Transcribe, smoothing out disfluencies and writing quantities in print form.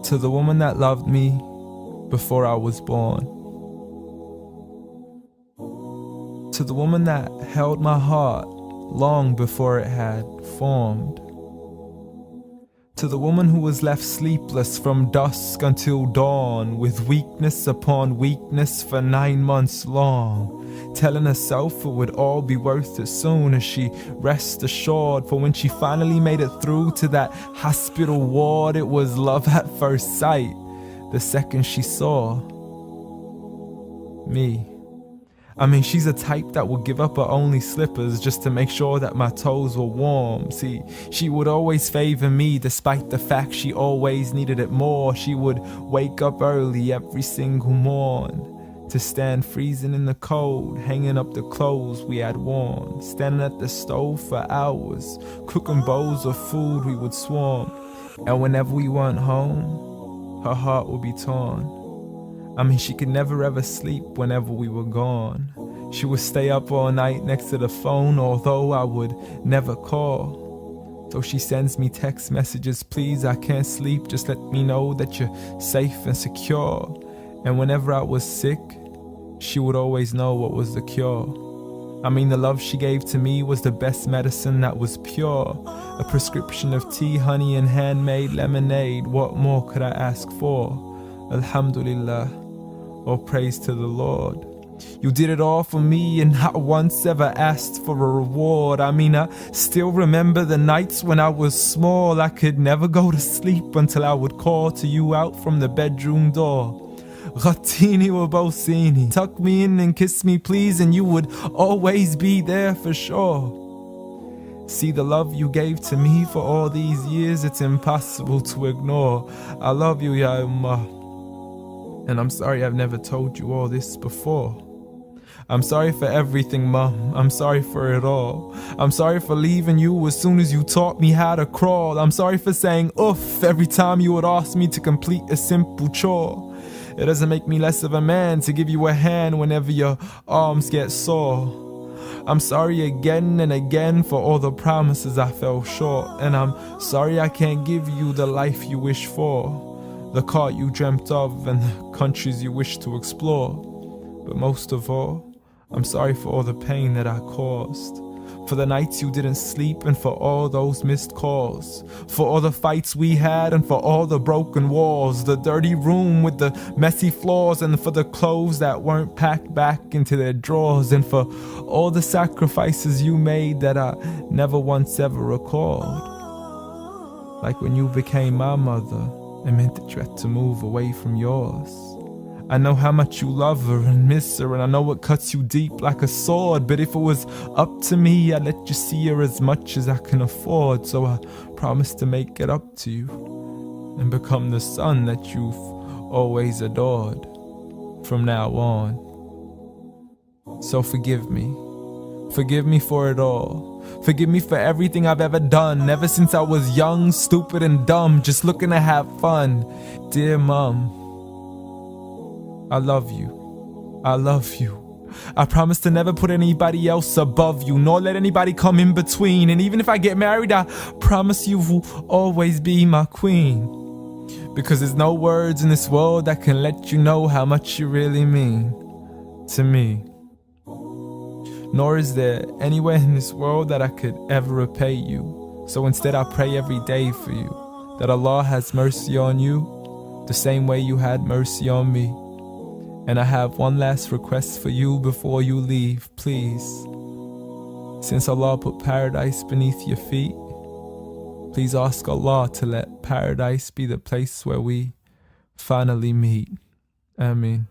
To the woman that loved me before I was born. To the woman that held my heart long before it had formed. To the woman who was left sleepless from dusk until dawn, with weakness upon weakness for 9 months long, telling herself it would all be worth it soon as she rest assured. For when she finally made it through to that hospital ward, it was love at first sight the second she saw me. I mean, she's a type that would give up her only slippers just to make sure that my toes were warm. See, she would always favor me despite the fact she always needed it more. She would wake up early every single morn to stand freezing in the cold, hanging up the clothes we had worn, standing at the stove for hours, cooking bowls of food we would swarm. And whenever we weren't home, her heart would be torn. I mean, she could never ever sleep whenever we were gone. She would stay up all night next to the phone, although I would never call. Though she sends me text messages, please, I can't sleep, just let me know that you're safe and secure. And whenever I was sick, she would always know what was the cure. I mean, the love she gave to me was the best medicine that was pure. A prescription of tea, honey, and handmade lemonade. What more could I ask for? Alhamdulillah, all praise to the Lord. You did it all for me and not once ever asked for a reward. I mean, I still remember the nights when I was small. I could never go to sleep until I would call to you out from the bedroom door. Ghatini wa bawsini, tuck me in and kiss me please, and you would always be there for sure. See the love you gave to me for all these years, it's impossible to ignore. I love you, Ya Ummah. And I'm sorry I've never told you all this before. I'm sorry for everything, Mum. I'm sorry for it all. I'm sorry for leaving you as soon as you taught me how to crawl. I'm sorry for saying oof every time you would ask me to complete a simple chore. It doesn't make me less of a man to give you a hand whenever your arms get sore. I'm sorry again and again for all the promises I fell short. And I'm sorry I can't give you the life you wish for, the car you dreamt of and the countries you wish to explore. But most of all, I'm sorry for all the pain that I caused, for the nights you didn't sleep and for all those missed calls, for all the fights we had and for all the broken walls, the dirty room with the messy floors, and for the clothes that weren't packed back into their drawers, and for all the sacrifices you made that I never once ever recalled. Like when you became my mother, it meant that you had to move away from yours. I know how much you love her and miss her, and I know it cuts you deep like a sword. But if it was up to me, I'd let you see her as much as I can afford. So I promise to make it up to you and become the son that you've always adored from now on. So forgive me. Forgive me for it all. Forgive me for everything I've ever done, ever since I was young, stupid and dumb, just looking to have fun. Dear Mom, I love you. I love you. I promise to never put anybody else above you, nor let anybody come in between. And even if I get married, I promise you will always be my queen. Because there's no words in this world that can let you know how much you really mean to me. Nor is there anywhere in this world that I could ever repay you. So instead I pray every day for you, that Allah has mercy on you the same way you had mercy on me. And I have one last request for you before you leave, please. Since Allah put paradise beneath your feet, please ask Allah to let paradise be the place where we finally meet. Ameen.